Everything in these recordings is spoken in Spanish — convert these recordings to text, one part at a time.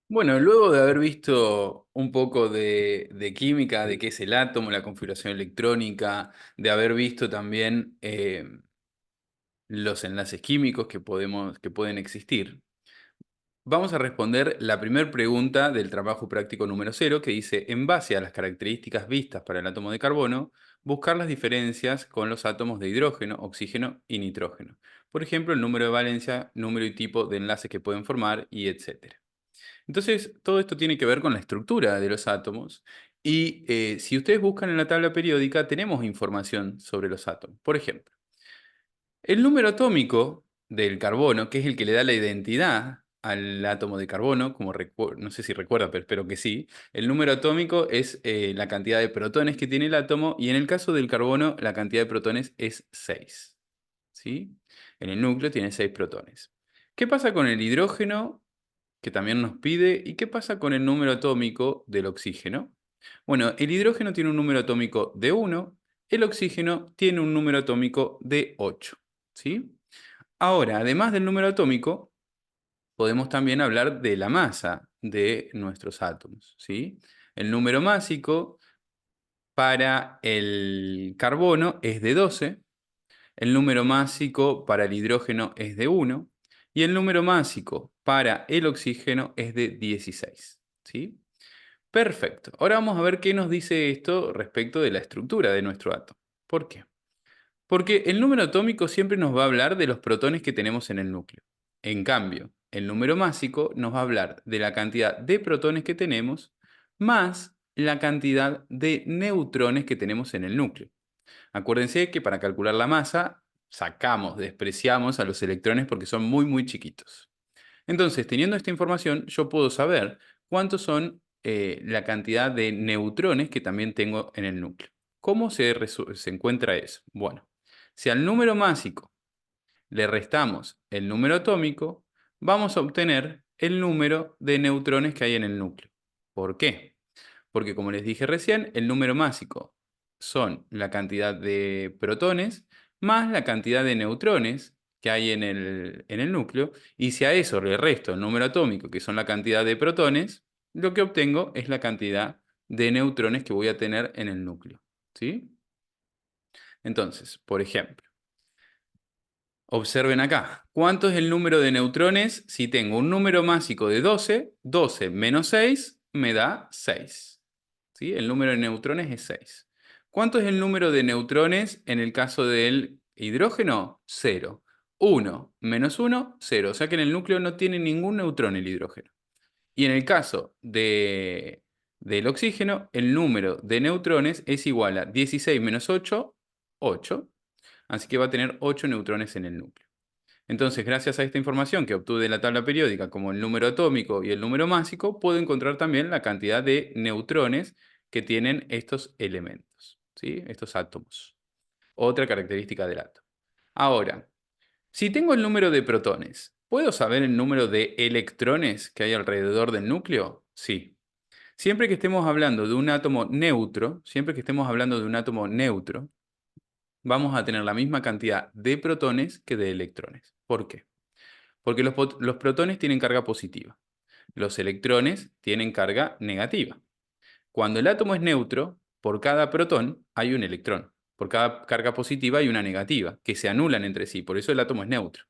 Bueno, luego de haber visto un poco de química, de qué es el átomo, la configuración electrónica, de haber visto también los enlaces químicos que pueden existir, vamos a responder la primera pregunta del trabajo práctico número 0, que dice, en base a las características vistas para el átomo de carbono, buscar las diferencias con los átomos de hidrógeno, oxígeno y nitrógeno. Por ejemplo, el número de valencia, número y tipo de enlaces que pueden formar, y etcétera. Entonces, todo esto tiene que ver con la estructura de los átomos y si ustedes buscan en la tabla periódica, tenemos información sobre los átomos. Por ejemplo, el número atómico del carbono, que es el que le da la identidad al átomo de carbono, no sé si recuerda, pero espero que sí. El número atómico es la cantidad de protones que tiene el átomo y en el caso del carbono la cantidad de protones es 6. ¿Sí? En el núcleo tiene 6 protones. ¿Qué pasa con el hidrógeno que también nos pide? ¿Y qué pasa con el número atómico del oxígeno? Bueno, el hidrógeno tiene un número atómico de 1, el oxígeno tiene un número atómico de 8. ¿Sí? Ahora, además del número atómico, podemos también hablar de la masa de nuestros átomos. ¿Sí? El número másico para el carbono es de 12. El número másico para el hidrógeno es de 1 y el número másico para el oxígeno es de 16. ¿Sí? Perfecto. Ahora vamos a ver qué nos dice esto respecto de la estructura de nuestro átomo. ¿Por qué? Porque el número atómico siempre nos va a hablar de los protones que tenemos en el núcleo. En cambio, el número másico nos va a hablar de la cantidad de protones que tenemos más la cantidad de neutrones que tenemos en el núcleo. Acuérdense que para calcular la masa, despreciamos a los electrones porque son muy, muy chiquitos. Entonces, teniendo esta información, yo puedo saber cuántos son la cantidad de neutrones que también tengo en el núcleo. ¿Cómo se encuentra eso? Bueno, si al número másico le restamos el número atómico, vamos a obtener el número de neutrones que hay en el núcleo. ¿Por qué? Porque como les dije recién, el número másico son la cantidad de protones más la cantidad de neutrones que hay en el núcleo, y si a eso le resto el número atómico, que son la cantidad de protones, lo que obtengo es la cantidad de neutrones que voy a tener en el núcleo. ¿Sí? Entonces, por ejemplo, observen acá, ¿cuánto es el número de neutrones? Si tengo un número másico de 12, 12 menos 6 me da 6. ¿Sí? El número de neutrones es 6. ¿Cuánto es el número de neutrones en el caso del hidrógeno? 0. 1 menos 1, 0. O sea que en el núcleo no tiene ningún neutrón el hidrógeno. Y en el caso del oxígeno, el número de neutrones es igual a 16 menos 8, 8. Así que va a tener 8 neutrones en el núcleo. Entonces, gracias a esta información que obtuve de la tabla periódica, como el número atómico y el número másico, puedo encontrar también la cantidad de neutrones que tienen estos elementos, ¿sí? Estos átomos. Otra característica del átomo. Ahora, si tengo el número de protones, ¿puedo saber el número de electrones que hay alrededor del núcleo? Sí. Siempre que estemos hablando de un átomo neutro, siempre que estemos hablando de un átomo neutro, vamos a tener la misma cantidad de protones que de electrones. ¿Por qué? Porque los protones tienen carga positiva, los electrones tienen carga negativa. Cuando el átomo es neutro, por cada protón hay un electrón. Por cada carga positiva hay una negativa, que se anulan entre sí, por eso el átomo es neutro.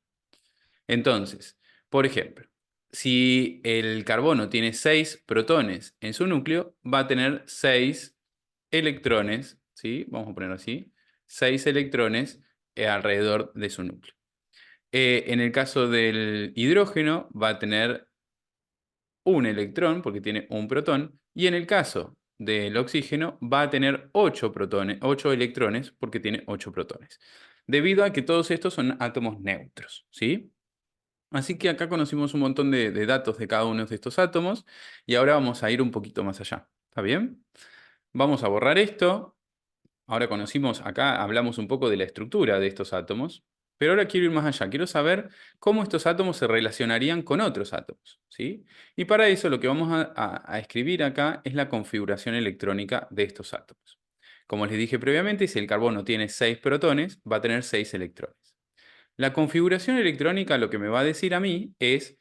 Entonces, por ejemplo, si el carbono tiene 6 protones en su núcleo, va a tener 6 electrones, ¿sí? Vamos a ponerlo así, 6 electrones alrededor de su núcleo. En el caso del hidrógeno va a tener un electrón porque tiene un protón, y en el caso del oxígeno va a tener 8 protones, 8 electrones porque tiene 8 protones, debido a que todos estos son átomos neutros, ¿sí? Así que acá conocimos un montón de datos de cada uno de estos átomos y ahora vamos a ir un poquito más allá. ¿Está bien? Vamos a borrar esto. Ahora conocimos, acá hablamos un poco de la estructura de estos átomos, pero ahora quiero ir más allá. Quiero saber cómo estos átomos se relacionarían con otros átomos, ¿sí? Y para eso lo que vamos a escribir acá es la configuración electrónica de estos átomos. Como les dije previamente, si el carbono tiene 6 protones, va a tener 6 electrones. La configuración electrónica lo que me va a decir a mí es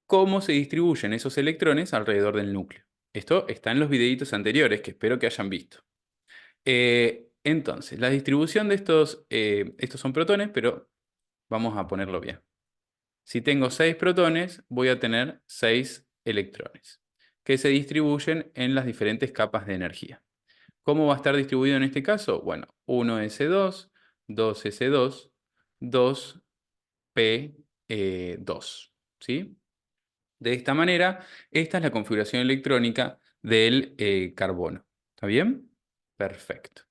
cómo se distribuyen esos electrones alrededor del núcleo. Esto está en los videitos anteriores que espero que hayan visto. Entonces, la distribución de estos son protones, pero vamos a ponerlo bien. Si tengo 6 protones, voy a tener 6 electrones, que se distribuyen en las diferentes capas de energía. ¿Cómo va a estar distribuido en este caso? Bueno, 1s2, 2s2, 2p2, ¿sí? De esta manera, esta es la configuración electrónica del carbono. ¿Está bien? Perfecto.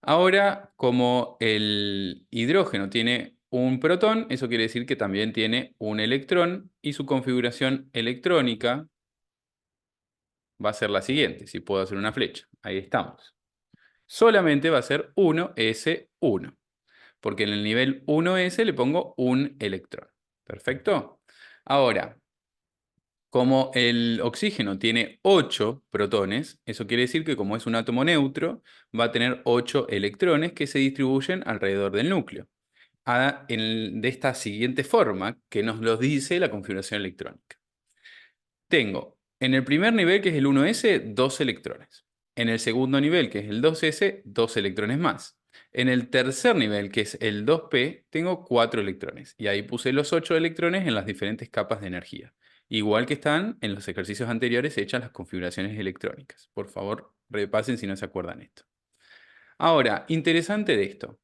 Ahora, como el hidrógeno tiene un protón, eso quiere decir que también tiene un electrón y su configuración electrónica va a ser la siguiente, si puedo hacer una flecha. Ahí estamos. Solamente va a ser 1s1, porque en el nivel 1s le pongo un electrón. ¿Perfecto? Ahora, como el oxígeno tiene 8 protones, eso quiere decir que como es un átomo neutro, va a tener 8 electrones que se distribuyen alrededor del núcleo. De esta siguiente forma que nos lo dice la configuración electrónica. Tengo en el primer nivel, que es el 1s, 2 electrones. En el segundo nivel, que es el 2s, 2 electrones más. En el tercer nivel, que es el 2p, tengo 4 electrones. Y ahí puse los 8 electrones en las diferentes capas de energía. Igual que están en los ejercicios anteriores hechas las configuraciones electrónicas. Por favor, repasen si no se acuerdan esto. Ahora, interesante de esto.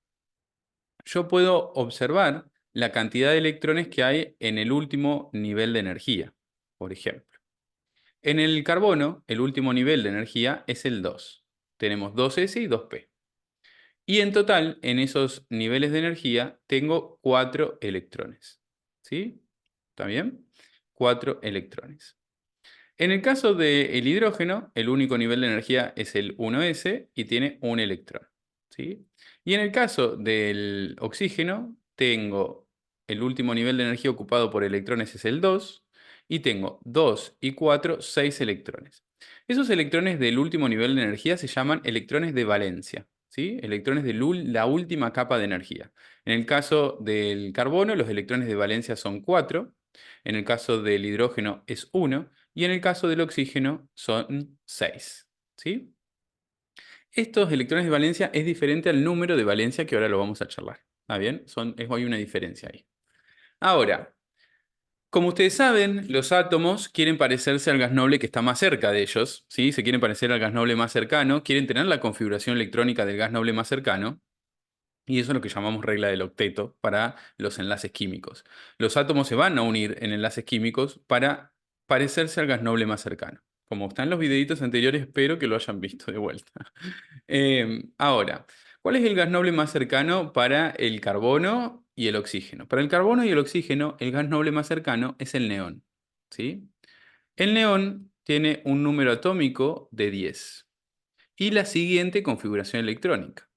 Yo puedo observar la cantidad de electrones que hay en el último nivel de energía, por ejemplo. En el carbono, el último nivel de energía es el 2. Tenemos 2s y 2p. Y en total, en esos niveles de energía, tengo 4 electrones. ¿Sí? ¿Está bien? 4 electrones. En el caso del hidrógeno, el único nivel de energía es el 1s y tiene un electrón. ¿Sí? Y en el caso del oxígeno, tengo el último nivel de energía ocupado por electrones es el 2 y tengo 2 y 4, 6 electrones. Esos electrones del último nivel de energía se llaman electrones de valencia. ¿Sí? Electrones de la última capa de energía. En el caso del carbono, los electrones de valencia son 4. En el caso del hidrógeno es 1 y en el caso del oxígeno son 6. ¿Sí? Estos electrones de valencia es diferente al número de valencia que ahora lo vamos a charlar. ¿Está bien? Hay una diferencia ahí. Ahora, como ustedes saben, los átomos quieren parecerse al gas noble que está más cerca de ellos, ¿sí? Se quieren parecer al gas noble más cercano, quieren tener la configuración electrónica del gas noble más cercano. Y eso es lo que llamamos regla del octeto para los enlaces químicos. Los átomos se van a unir en enlaces químicos para parecerse al gas noble más cercano. Como está en los videitos anteriores, espero que lo hayan visto de vuelta. Ahora, ¿cuál es el gas noble más cercano para el carbono y el oxígeno? Para el carbono y el oxígeno, el gas noble más cercano es el neón. ¿Sí? El neón tiene un número atómico de 10 y la siguiente configuración electrónica.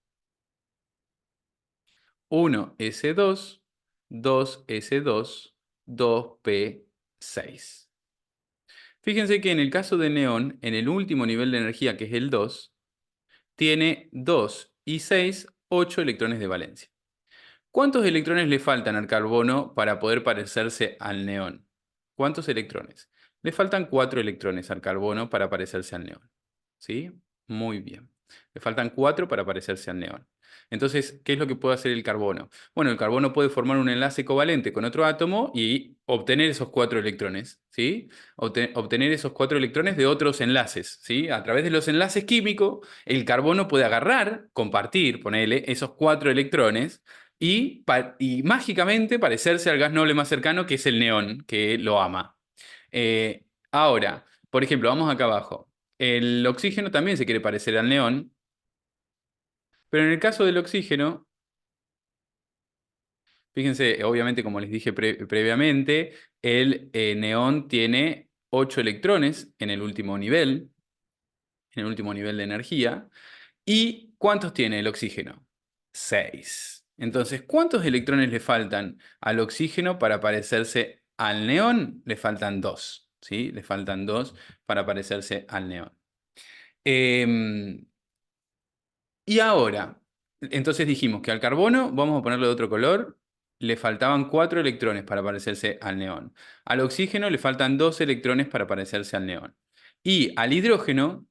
1s2, 2s2, 2p6. Fíjense que en el caso de neón, en el último nivel de energía, que es el 2, tiene 2 y 6, 8 electrones de valencia. ¿Cuántos electrones le faltan al carbono para poder parecerse al neón? ¿Cuántos electrones? Le faltan 4 electrones al carbono para parecerse al neón. ¿Sí? Muy bien. Le faltan 4 para parecerse al neón. Entonces, ¿qué es lo que puede hacer el carbono? Bueno, el carbono puede formar un enlace covalente con otro átomo y obtener esos 4 electrones, ¿sí? Obtener esos 4 electrones de otros enlaces, ¿sí? A través de los enlaces químicos, el carbono puede agarrar, compartir, ponerle esos 4 electrones y mágicamente parecerse al gas noble más cercano, que es el neón, que lo ama. Ahora, por ejemplo, vamos acá abajo. El oxígeno también se quiere parecer al neón, pero en el caso del oxígeno, fíjense, obviamente como les dije previamente, el neón tiene 8 electrones en el último nivel de energía. ¿Y cuántos tiene el oxígeno? 6. Entonces, ¿cuántos electrones le faltan al oxígeno para parecerse al neón? Le faltan 2, ¿sí? Le faltan 2 para parecerse al neón. Em, y ahora, entonces dijimos que al carbono vamos a ponerle de otro color. le faltaban 4 electrones para parecerse al neón. Al oxígeno le faltan 2 electrones para parecerse al neón. Y al hidrógeno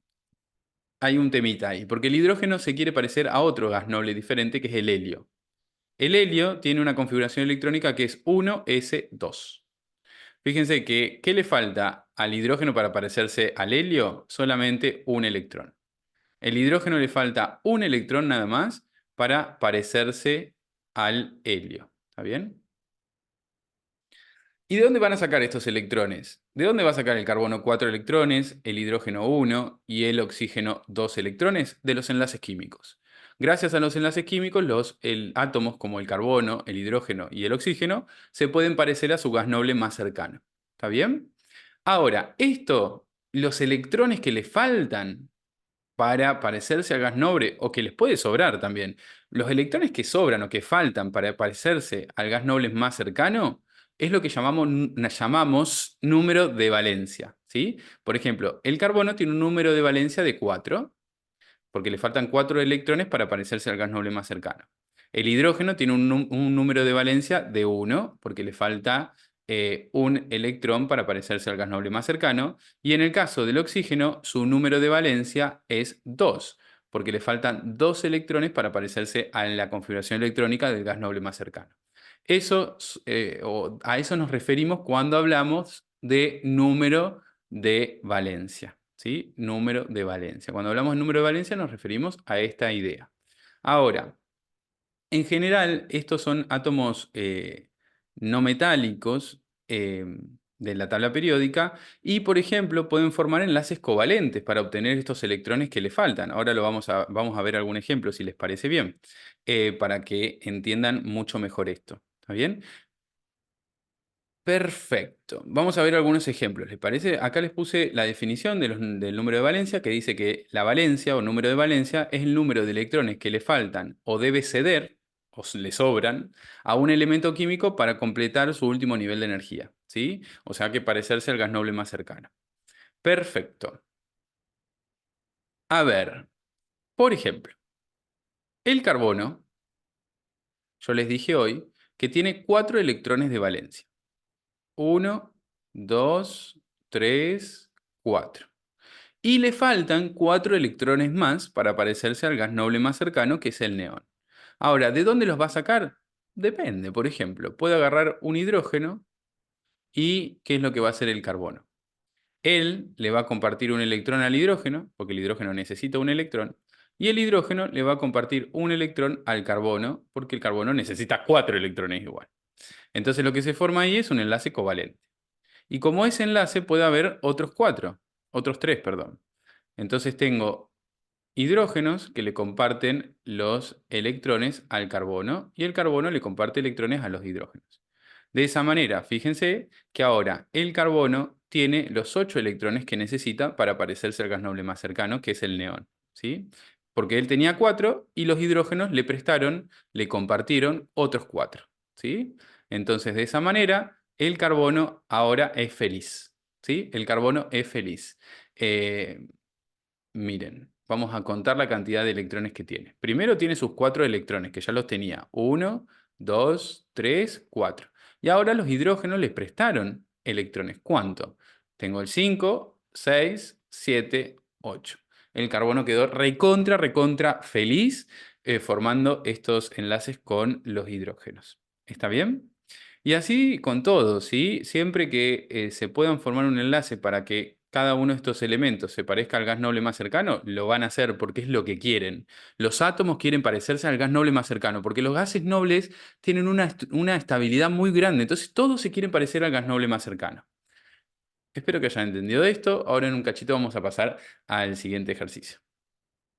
hay un temita ahí, porque el hidrógeno se quiere parecer a otro gas noble diferente, que es el helio. El helio tiene una configuración electrónica que es 1s2. Fíjense que, ¿qué le falta al hidrógeno para parecerse al helio? Solamente un electrón. El hidrógeno le falta un electrón nada más para parecerse al helio. ¿Está bien? ¿Y de dónde van a sacar estos electrones? ¿De dónde va a sacar el carbono 4 electrones, el hidrógeno 1 y el oxígeno 2 electrones? De los enlaces químicos. Gracias a los enlaces químicos, los átomos como el carbono, el hidrógeno y el oxígeno se pueden parecer a su gas noble más cercano. ¿Está bien? Ahora, los electrones que le faltan para parecerse al gas noble, o que les puede sobrar también. Los electrones que sobran o que faltan para parecerse al gas noble más cercano es lo que llamamos número de valencia, ¿sí? Por ejemplo, el carbono tiene un número de valencia de 4 porque le faltan 4 electrones para parecerse al gas noble más cercano. El hidrógeno tiene un número de valencia de 1, porque le falta un electrón para parecerse al gas noble más cercano. Y en el caso del oxígeno, su número de valencia es 2, porque le faltan 2 electrones para parecerse a la configuración electrónica del gas noble más cercano. A eso nos referimos cuando hablamos de número de valencia. ¿Sí? Número de valencia. Cuando hablamos de número de valencia nos referimos a esta idea. Ahora, en general, estos son átomos no metálicos de la tabla periódica y, por ejemplo, pueden formar enlaces covalentes para obtener estos electrones que le faltan. Ahora vamos a ver algún ejemplo, si les parece bien, para que entiendan mucho mejor esto. ¿Está bien? Perfecto. Vamos a ver algunos ejemplos. ¿Les parece? Acá les puse la definición del número de valencia, que dice que la valencia o número de valencia es el número de electrones que le faltan o debe ceder o le sobran a un elemento químico para completar su último nivel de energía. ¿Sí? O sea que parecerse al gas noble más cercano. Perfecto. A ver, por ejemplo, el carbono, yo les dije hoy, que tiene 4 electrones de valencia. 1, 2, 3, 4. Y le faltan 4 electrones más para parecerse al gas noble más cercano, que es el neón. Ahora, ¿de dónde los va a sacar? Depende. Por ejemplo, puede agarrar un hidrógeno y ¿qué es lo que va a hacer el carbono? Él le va a compartir un electrón al hidrógeno, porque el hidrógeno necesita un electrón, y el hidrógeno le va a compartir un electrón al carbono, porque el carbono necesita 4 electrones igual. Entonces lo que se forma ahí es un enlace covalente. Y como ese enlace puede haber otros 3, perdón. Entonces tengo hidrógenos que le comparten los electrones al carbono y el carbono le comparte electrones a los hidrógenos. De esa manera, fíjense que ahora el carbono tiene los 8 electrones que necesita para parecerse al gas noble más cercano, que es el neón, ¿sí? Porque él tenía 4 y los hidrógenos le compartieron otros 4, ¿sí? Entonces, de esa manera, el carbono ahora es feliz, ¿sí? El carbono es feliz. Eh, Miren, vamos a contar la cantidad de electrones que tiene. Primero tiene sus 4 electrones, que ya los tenía. 1, 2, 3, 4. Y ahora los hidrógenos les prestaron electrones. ¿Cuánto? Tengo el 5, 6, 7, 8. El carbono quedó recontra feliz formando estos enlaces con los hidrógenos. ¿Está bien? Y así con todo, ¿sí? Siempre que se puedan formar un enlace para que cada uno de estos elementos se parezca al gas noble más cercano, lo van a hacer porque es lo que quieren. Los átomos quieren parecerse al gas noble más cercano, porque los gases nobles tienen una estabilidad muy grande, entonces todos se quieren parecer al gas noble más cercano. Espero que hayan entendido esto. Ahora en un cachito vamos a pasar al siguiente ejercicio.